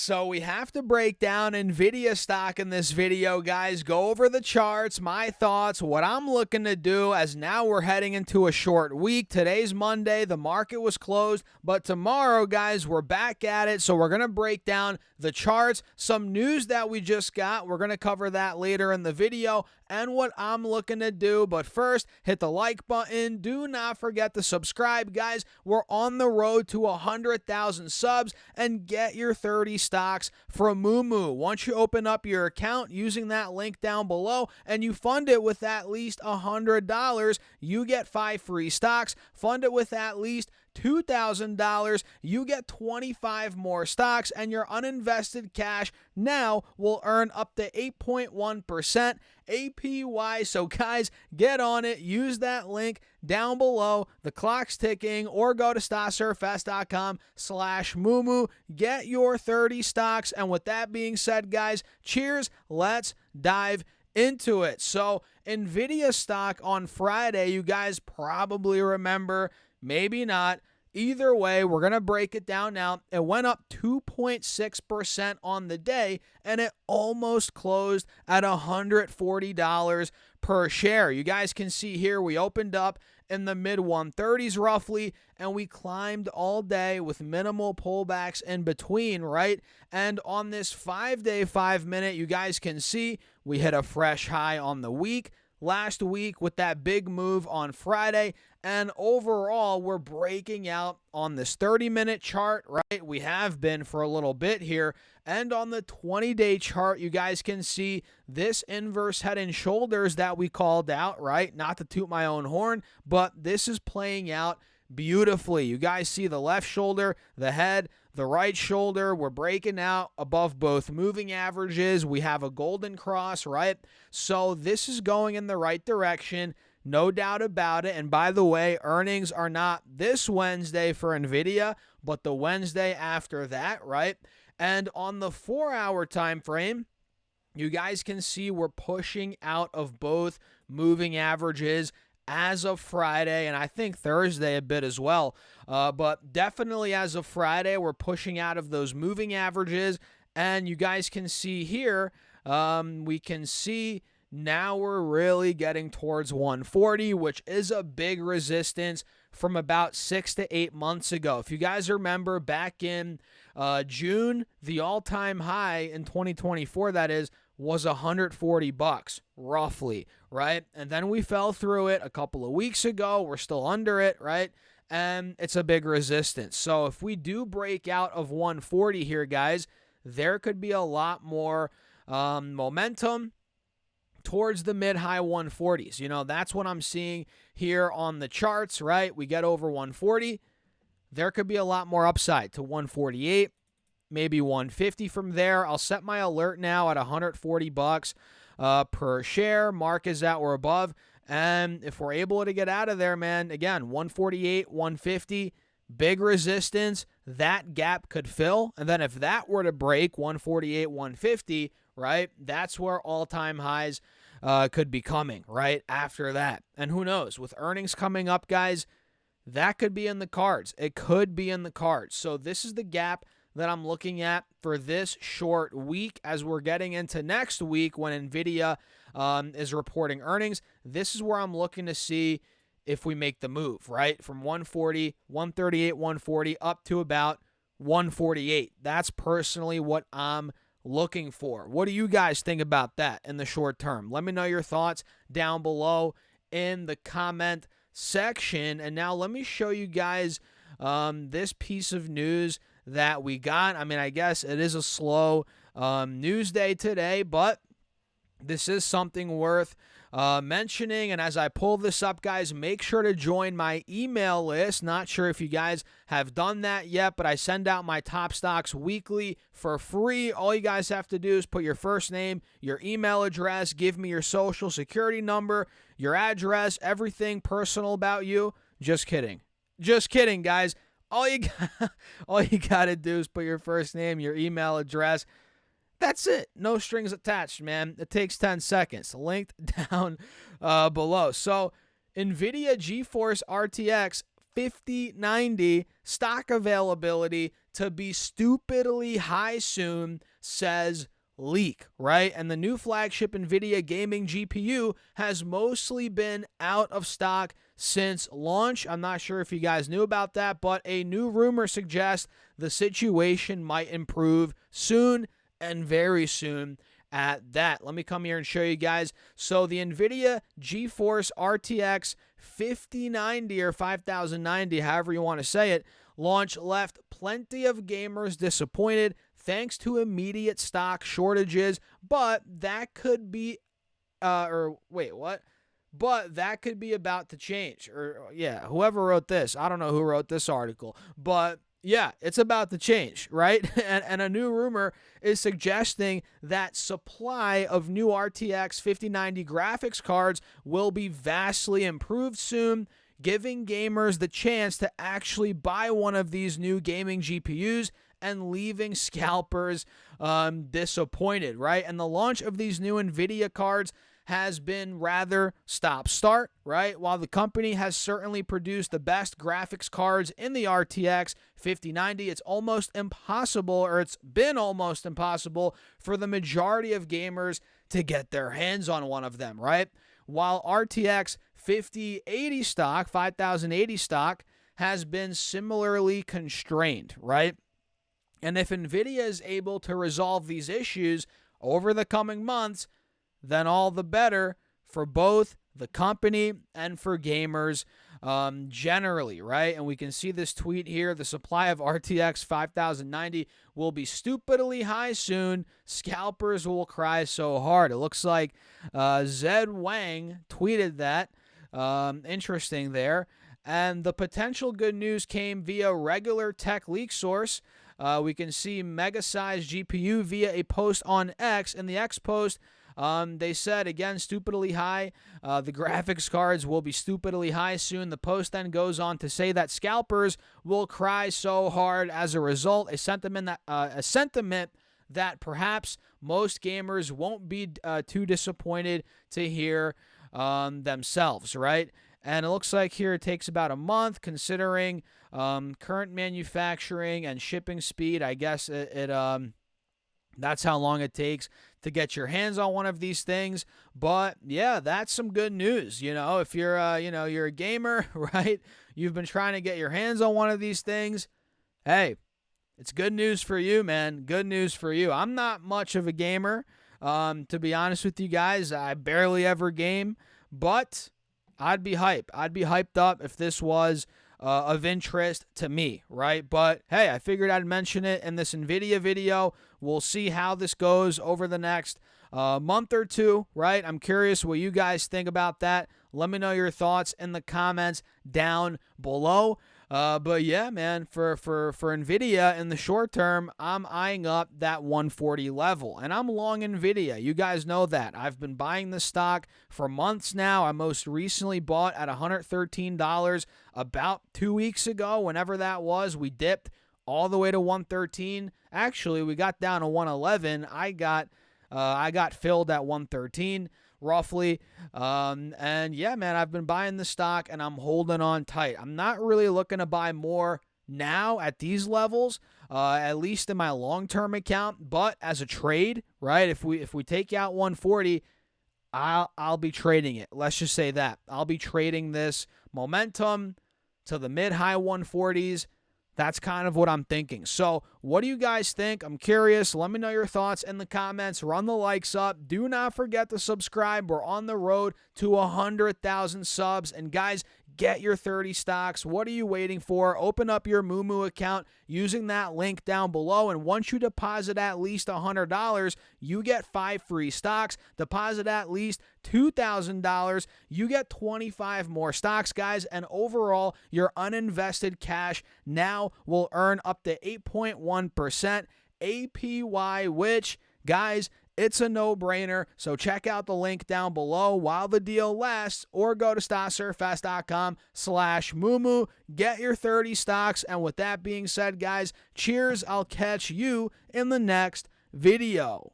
So we have to break down Nvidia stock in this video, guys. Go over the charts, my thoughts, what I'm looking to do, as now we're heading into a short week. Today's Monday. The market was closed, but tomorrow, guys, we're back at it. So we're going to break down the charts, some news that we just got. We're going to cover that later in the video and what I'm looking to do. But first, hit the like button. Do not forget to subscribe, guys. We're on the road to 100,000 subs, and get your 30 stocks from Moomoo. Once you open up your account using that link down below and you fund it with at least $100, you get 5 free stocks. Fund it with at least $2,000, you get 25 more stocks, and your uninvested cash now will earn up to 8.1% APY. So guys, get on it. Use that link down below. The clock's ticking, or go to stocksurfest.com/Moomoo. Get your 30 stocks. And with that being said, guys, cheers. Let's dive into it. So Nvidia stock on Friday, you guys probably remember, maybe not. Either way, we're going to break it down now. It went up 2.6% on the day, and it almost closed at $140 per share. You guys can see here we opened up in the mid 130s roughly, and we climbed all day with minimal pullbacks in between, right? And on this 5-day, 5-minute, you guys can see we hit a fresh high on the week last week with that big move on Friday. And overall, we're breaking out on this 30-minute chart, right? We have been for a little bit here. And on the 20-day chart, you guys can see this inverse head and shoulders that we called out, right? Not to toot my own horn, but this is playing out beautifully. You guys see the left shoulder, the head, the right shoulder. We're breaking out above both moving averages. We have a golden cross, right? So this is going in the right direction, no doubt about it. And by the way, earnings are not this Wednesday for Nvidia, but the Wednesday after that, right? And on the 4-hour time frame, you guys can see we're pushing out of both moving averages as of Friday, and I think Thursday a bit as well. But definitely as of Friday, we're pushing out of those moving averages. And you guys can see here, we can see now we're really getting towards 140, which is a big resistance from about 6 to 8 months ago. If you guys remember back in June, the all-time high in 2024, that is, was $140 roughly, right? And then we fell through it a couple of weeks ago. We're still under it, right? And it's a big resistance. So if we do break out of 140 here, guys, there could be a lot more momentum towards the mid-high 140s. You know, that's what I'm seeing here on the charts, right? We get over 140. There could be a lot more upside to 148. Maybe 150 from there. I'll set my alert now at $140 per share. Mark is at or above. And if we're able to get out of there, man, again, 148, 150, big resistance. That gap could fill. And then if that were to break 148, 150, right, that's where all-time highs could be coming, right, after that. And who knows? With earnings coming up, guys, that could be in the cards. It could be in the cards. So this is the gap that I'm looking at for this short week as we're getting into next week when Nvidia is reporting earnings. This is where I'm looking to see if we make the move, right? From 140, 138, 140 up to about 148. That's personally what I'm looking for. What do you guys think about that in the short term? Let me know your thoughts down below in the comment section. And now let me show you guys this piece of news that we got. I mean, I guess it is a slow news day today, but this is something worth mentioning. And as I pull this up, guys, make sure to join my email list. Not sure if you guys have done that yet, but I send out my top stocks weekly for free. All you guys have to do is put your first name, your email address, give me your social security number, your address, everything personal about you. Just kidding. Just kidding, guys. All you got to do is put your first name, your email address. That's it. No strings attached, man. It takes 10 seconds. Linked down below. So, NVIDIA GeForce RTX 5090 stock availability to be stupidly high soon, says leak, right? And the new flagship Nvidia gaming GPU has mostly been out of stock since launch. I'm not sure if you guys knew about that, but a new rumor suggests the situation might improve soon, and very soon at that. Let me come here and show you guys. So the Nvidia GeForce RTX 5090 or 5090, however you want to say it, launch left plenty of gamers disappointed thanks to immediate stock shortages, but that could be But that could be about to change. Or yeah, whoever wrote this, I don't know who wrote this article, but yeah, it's about to change, right? And a new rumor is suggesting that supply of new RTX 5090 graphics cards will be vastly improved soon, giving gamers the chance to actually buy one of these new gaming GPUs and leaving scalpers disappointed, right? And the launch of these new Nvidia cards has been rather stop-start, right? While the company has certainly produced the best graphics cards in the RTX 5090, it's been almost impossible for the majority of gamers to get their hands on one of them, right? While RTX 5080 stock has been similarly constrained, right? And if Nvidia is able to resolve these issues over the coming months, then all the better for both the company and for gamers generally, right? And we can see this tweet here. The supply of RTX 5090 will be stupidly high soon. Scalpers will cry so hard. It looks like Zed Wang tweeted that. Interesting there. And the potential good news came via regular tech leak source. We can see mega-sized GPU via a post on X. In the X post, they said, again, stupidly high. The graphics cards will be stupidly high soon. The post then goes on to say that scalpers will cry so hard as a result, a sentiment that perhaps most gamers won't be too disappointed to hear themselves, right? And it looks like here it takes about a month, considering current manufacturing and shipping speed. I guess that's how long it takes to get your hands on one of these things. But yeah, that's some good news. You know, if you're you're a gamer, right? You've been trying to get your hands on one of these things. Hey, it's good news for you, man. Good news for you. I'm not much of a gamer, to be honest with you guys. I barely ever game, but I'd be hyped. I'd be hyped up if this was of interest to me, right? But hey, I figured I'd mention it in this Nvidia video. We'll see how this goes over the next month or two, right? I'm curious what you guys think about that. Let me know your thoughts in the comments down below. But yeah, man, for Nvidia in the short term, I'm eyeing up that 140 level, and I'm long Nvidia. You guys know that. I've been buying the stock for months now. I most recently bought at $113 about 2 weeks ago. Whenever that was, we dipped all the way to 113. Actually, we got down to 111. I got filled at 113. Roughly. And yeah, man, I've been buying the stock and I'm holding on tight. I'm not really looking to buy more now at these levels, at least in my long-term account, but as a trade, right? If we take out 140, I'll be trading it. Let's just say that. I'll be trading this momentum to the mid-high 140s. That's kind of what I'm thinking. So what do you guys think? I'm curious. Let me know your thoughts in the comments. Run the likes up. Do not forget to subscribe. We're on the road to 100,000 subs. And guys, get your 30 stocks. What are you waiting for? Open up your Moomoo account using that link down below. And once you deposit at least $100, you get 5 free stocks. Deposit at least $2,000, you get 25 more stocks, guys. And overall, your uninvested cash now will earn up to 8.1% APY, which, guys, it's a no-brainer. So check out the link down below while the deal lasts, or go to stocksurfast.com/Moomoo. Get your 30 stocks. And with that being said, guys, cheers. I'll catch you in the next video.